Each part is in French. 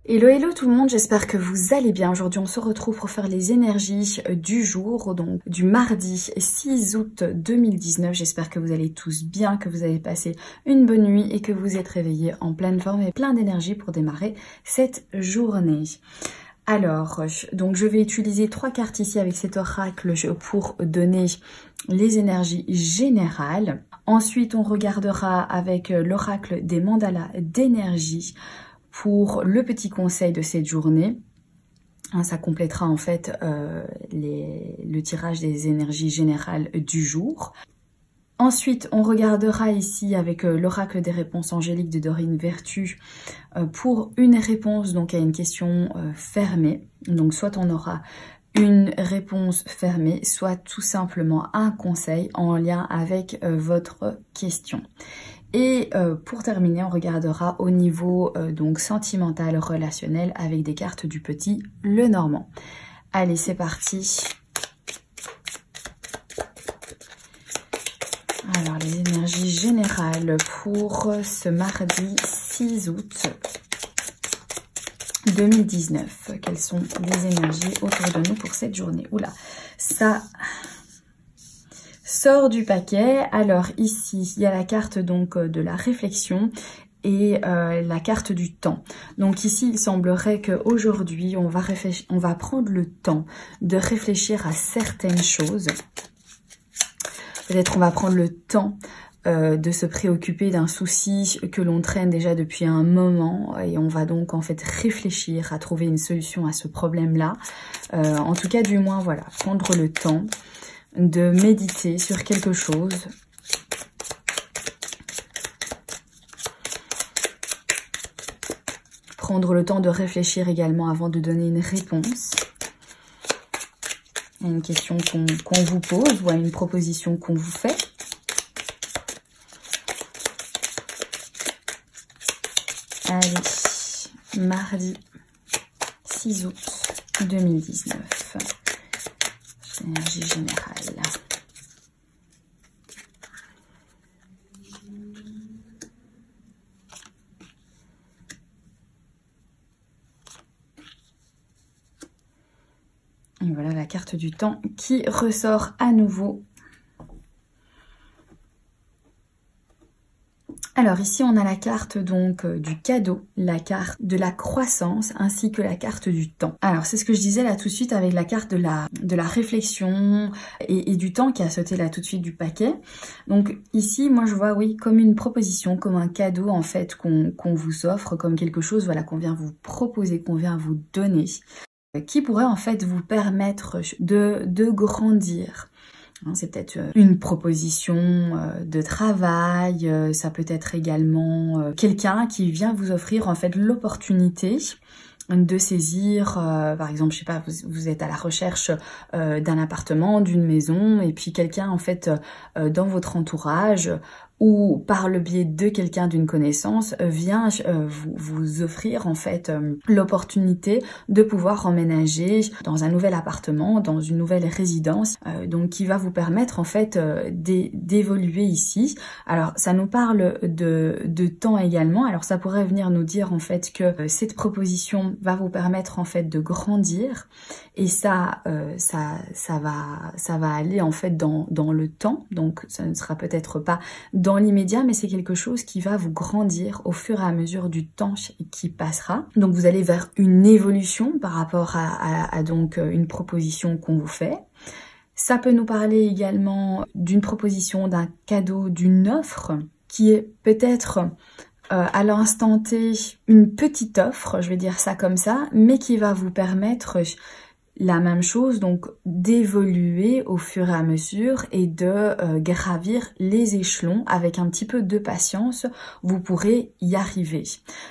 Hello hello tout le monde, j'espère que vous allez bien. Aujourd'hui on se retrouve pour faire les énergies du jour, donc du mardi 6 août 2019. J'espère que vous allez tous bien, que vous avez passé une bonne nuit et que vous êtes réveillés en pleine forme et plein d'énergie pour démarrer cette journée. Alors, donc je vais utiliser 3 cartes ici avec cet oracle pour donner les énergies générales. Ensuite on regardera avec l'oracle des mandalas d'énergie pour le petit conseil de cette journée. Ça complétera en fait le tirage des énergies générales du jour. Ensuite, on regardera ici avec l'oracle des réponses angéliques de Dorine Vertu pour une réponse donc à une question fermée. Donc soit on aura une réponse fermée, soit tout simplement un conseil en lien avec votre question. Et pour terminer, on regardera au niveau donc sentimental, relationnel avec des cartes du petit Lenormand. Allez, c'est parti. Alors, les énergies générales pour ce mardi 6 août 2019. Quelles sont les énergies autour de nous pour cette journée? Oula, ça sort du paquet. Alors ici, il y a la carte donc de la réflexion et la carte du temps. Donc ici, il semblerait qu'aujourd'hui, on va prendre le temps de réfléchir à certaines choses. Peut-être on va prendre le temps de se préoccuper d'un souci que l'on traîne déjà depuis un moment et on va donc en fait réfléchir à trouver une solution à ce problème-là. En tout cas, du moins, voilà, prendre le temps de méditer sur quelque chose. Prendre le temps de réfléchir également avant de donner une réponse à une question qu'on vous pose ou à une proposition qu'on vous fait. Allez, mardi 6 août 2019. Énergie générale. Et voilà la carte du temps qui ressort à nouveau. Alors ici on a la carte donc du cadeau, la carte de la croissance ainsi que la carte du temps. Alors c'est ce que je disais là tout de suite avec la carte de la réflexion et du temps qui a sauté là tout de suite du paquet. Donc ici moi je vois oui comme une proposition, comme un cadeau en fait qu'on vous offre, comme quelque chose voilà qu'on vient vous proposer, qu'on vient vous donner, qui pourrait en fait vous permettre de grandir. C'est peut-être une proposition de travail, ça peut être également quelqu'un qui vient vous offrir en fait l'opportunité de saisir, par exemple, je sais pas, vous êtes à la recherche d'un appartement, d'une maison, et puis quelqu'un en fait dans votre entourage ou par le biais de quelqu'un d'une connaissance vient vous offrir en fait l'opportunité de pouvoir emménager dans un nouvel appartement, dans une nouvelle résidence, donc qui va vous permettre en fait d'évoluer ici. Alors ça nous parle de temps également, alors ça pourrait venir nous dire en fait que cette proposition va vous permettre en fait de grandir et ça va aller en fait dans le temps, donc ça ne sera peut-être pas dans l'immédiat, mais c'est quelque chose qui va vous grandir au fur et à mesure du temps qui passera. Donc vous allez vers une évolution par rapport à donc une proposition qu'on vous fait. Ça peut nous parler également d'une proposition, d'un cadeau, d'une offre qui est peut-être à l'instant T une petite offre, je vais dire ça comme ça, mais qui va vous permettre la même chose, donc d'évoluer au fur et à mesure et de gravir les échelons avec un petit peu de patience, vous pourrez y arriver.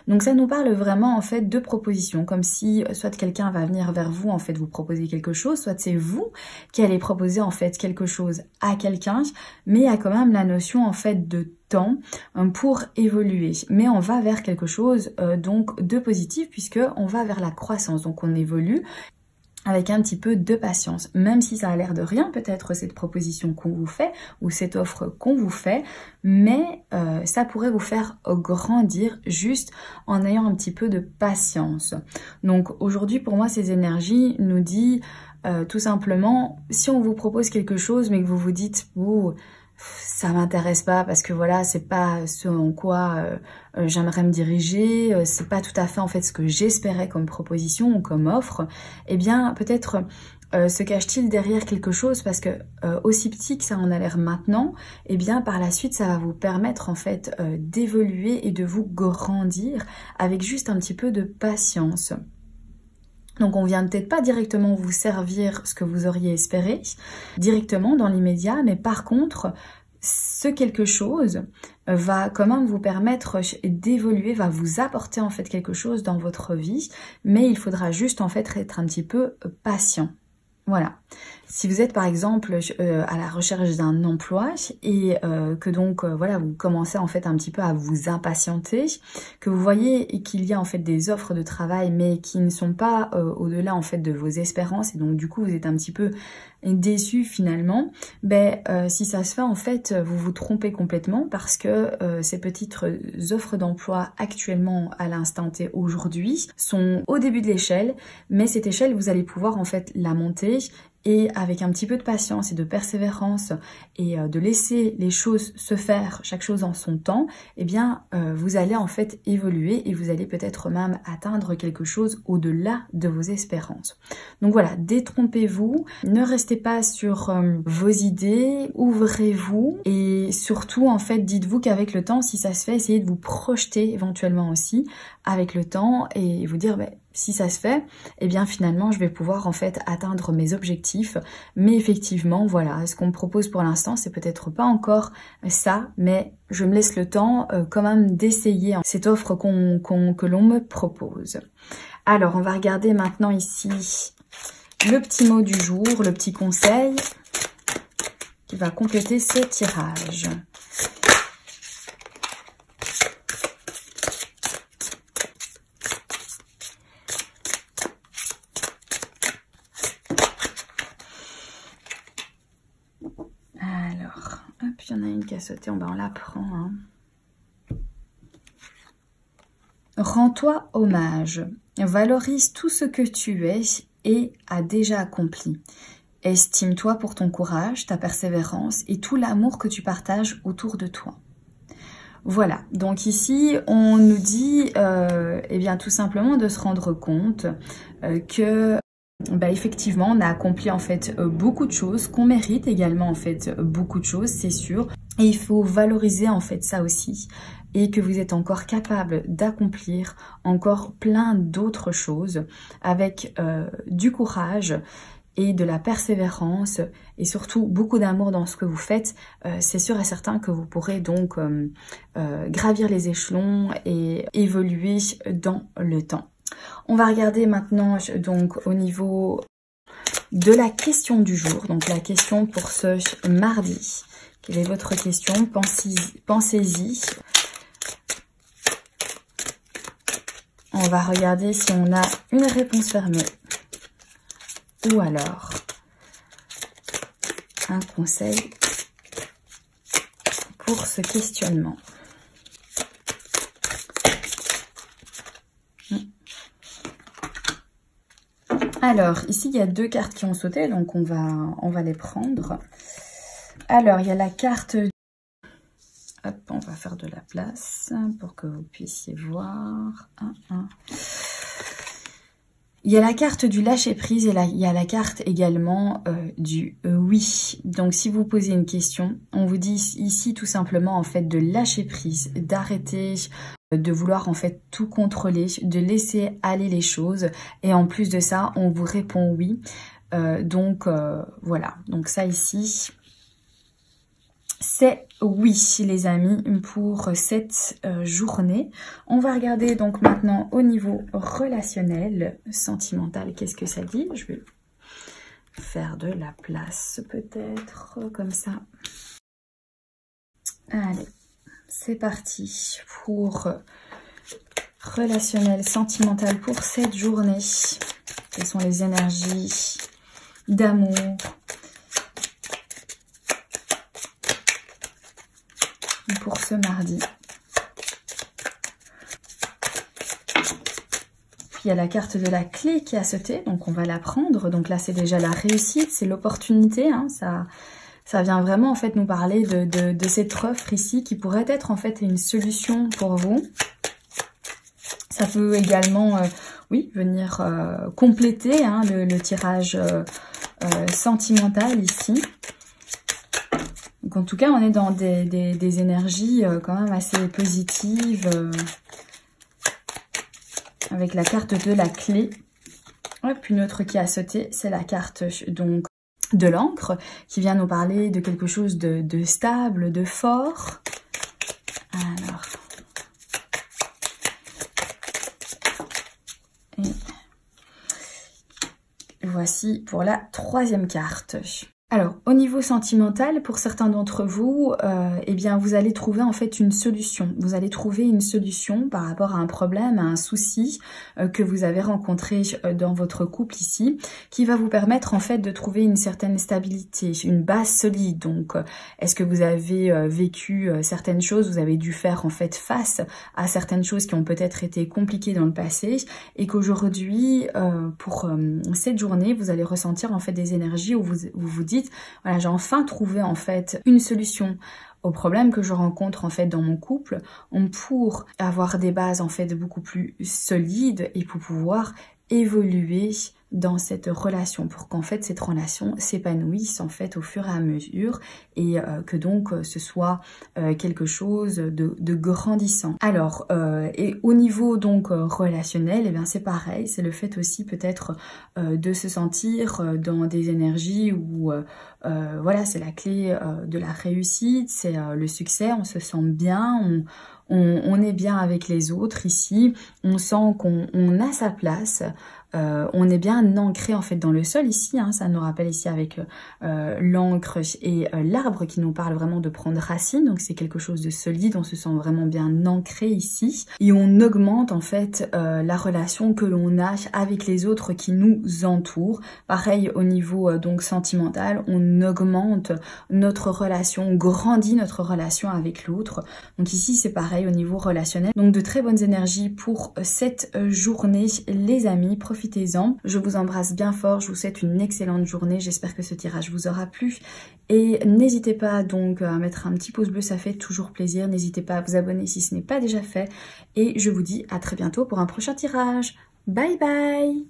Donc ça nous parle vraiment en fait de propositions, comme si soit quelqu'un va venir vers vous en fait vous proposer quelque chose, soit c'est vous qui allez proposer en fait quelque chose à quelqu'un, mais il y a quand même la notion en fait de temps pour évoluer, mais on va vers quelque chose donc de positif puisque on va vers la croissance, donc on évolue. avec un petit peu de patience, même si ça a l'air de rien peut-être cette proposition qu'on vous fait ou cette offre qu'on vous fait, mais ça pourrait vous faire grandir juste en ayant un petit peu de patience. Donc aujourd'hui pour moi ces énergies nous disent tout simplement, si on vous propose quelque chose mais que vous vous dites ouh, ça m'intéresse pas parce que voilà, c'est pas ce en quoi j'aimerais me diriger, c'est pas tout à fait en fait ce que j'espérais comme proposition ou comme offre, eh bien peut-être se cache-t-il derrière quelque chose parce que aussi petit que ça en a l'air maintenant, eh bien par la suite ça va vous permettre en fait d'évoluer et de vous grandir avec juste un petit peu de patience. Donc on vient peut-être pas directement vous servir ce que vous auriez espéré, directement dans l'immédiat, mais par contre, ce quelque chose va quand même vous permettre d'évoluer, va vous apporter en fait quelque chose dans votre vie, mais il faudra juste en fait être un petit peu patient. Voilà. Si vous êtes par exemple à la recherche d'un emploi et que donc voilà, vous commencez en fait un petit peu à vous impatienter, que vous voyez qu'il y a en fait des offres de travail mais qui ne sont pas au-delà en fait de vos espérances et donc du coup vous êtes un petit peu déçu finalement, si ça se fait en fait vous vous trompez complètement parce que ces petites offres d'emploi actuellement à l'instant T aujourd'hui sont au début de l'échelle, mais cette échelle vous allez pouvoir en fait la monter et avec un petit peu de patience et de persévérance et de laisser les choses se faire, chaque chose en son temps, eh bien vous allez en fait évoluer et vous allez peut-être même atteindre quelque chose au-delà de vos espérances. Donc voilà, détrompez-vous, ne restez pas sur vos idées, ouvrez-vous et surtout en fait dites-vous qu'avec le temps, si ça se fait, essayez de vous projeter éventuellement aussi avec le temps et vous dire si ça se fait, eh bien finalement je vais pouvoir en fait atteindre mes objectifs. Mais effectivement, voilà, ce qu'on me propose pour l'instant, c'est peut-être pas encore ça, mais je me laisse le temps quand même d'essayer cette offre que l'on me propose. Alors, on va regarder maintenant ici le petit mot du jour, le petit conseil qui va compléter ce tirage. Alors, hop, il y en a une qui a sauté, on la prend. Hein. Rends-toi hommage, valorise tout ce que tu es et as déjà accompli. Estime-toi pour ton courage, ta persévérance et tout l'amour que tu partages autour de toi. Voilà, donc ici on nous dit eh bien tout simplement de se rendre compte que effectivement on a accompli en fait beaucoup de choses, qu'on mérite également en fait beaucoup de choses, c'est sûr, et il faut valoriser en fait ça aussi et que vous êtes encore capable d'accomplir encore plein d'autres choses avec du courage et de la persévérance et surtout beaucoup d'amour dans ce que vous faites, c'est sûr et certain que vous pourrez donc gravir les échelons et évoluer dans le temps. On va regarder maintenant donc au niveau de la question du jour, donc la question pour ce mardi. Quelle est votre question? Pensez-y. On va regarder si on a une réponse fermée ou alors un conseil pour ce questionnement. Alors, ici, il y a deux cartes qui ont sauté, donc on va les prendre. Alors, il y a la carte... Hop, on va faire de la place pour que vous puissiez voir. Il y a la carte du lâcher-prise et il y a la carte également du oui. Donc, si vous posez une question, on vous dit ici tout simplement en fait de lâcher prise, d'arrêter de vouloir en fait tout contrôler, de laisser aller les choses. Et en plus de ça, on vous répond oui. Voilà. Donc ça ici, c'est oui les amis pour cette journée. On va regarder donc maintenant au niveau relationnel, sentimental, qu'est-ce que ça dit? Je vais faire de la place peut-être comme ça. Allez, c'est parti pour relationnel, sentimental pour cette journée. Quelles sont les énergies d'amour pour ce mardi? Puis il y a la carte de la clé qui a sauté, donc on va la prendre. Donc là, c'est déjà la réussite, c'est l'opportunité. Hein, ça vient vraiment en fait nous parler de cette offre ici qui pourrait être en fait une solution pour vous. Ça peut également, oui, venir compléter hein, le tirage sentimental ici. Donc en tout cas, on est dans des énergies quand même assez positives. Avec la carte de la clé. Hop, une autre qui a sauté, c'est la carte donc de l'encre, qui vient nous parler de quelque chose de stable, de fort. Alors. Et voici pour la troisième carte. Alors, au niveau sentimental, pour certains d'entre vous, eh bien, vous allez trouver en fait une solution. Vous allez trouver une solution par rapport à un problème, à un souci que vous avez rencontré dans votre couple ici, qui va vous permettre en fait de trouver une certaine stabilité, une base solide. Donc, est-ce que vous avez vécu certaines choses, vous avez dû faire en fait face à certaines choses qui ont peut-être été compliquées dans le passé, et qu'aujourd'hui, pour cette journée, vous allez ressentir en fait des énergies où vous dites voilà, j'ai enfin trouvé en fait une solution au problème que je rencontre en fait dans mon couple pour avoir des bases en fait beaucoup plus solides et pour pouvoir évoluer dans cette relation, pour qu'en fait cette relation s'épanouisse en fait au fur et à mesure et que donc ce soit quelque chose de grandissant. Alors et au niveau donc relationnel, eh bien c'est pareil, c'est le fait aussi peut-être de se sentir dans des énergies où voilà, c'est la clé de la réussite, c'est le succès, on se sent bien, on est bien avec les autres ici, on sent qu'on a sa place, on est bien ancré en fait dans le sol ici, hein, ça nous rappelle ici avec l'encre et l'arbre qui nous parle vraiment de prendre racine, donc c'est quelque chose de solide, on se sent vraiment bien ancré ici et on augmente en fait la relation que l'on a avec les autres qui nous entourent. Pareil au niveau donc sentimental, on augmente notre relation, on grandit notre relation avec l'autre. Donc ici c'est pareil au niveau relationnel. Donc de très bonnes énergies pour cette journée les amis, profitez-en. Je vous embrasse bien fort, je vous souhaite une excellente journée, j'espère que ce tirage vous aura plu et n'hésitez pas donc à mettre un petit pouce bleu, ça fait toujours plaisir. N'hésitez pas à vous abonner si ce n'est pas déjà fait et je vous dis à très bientôt pour un prochain tirage. Bye bye.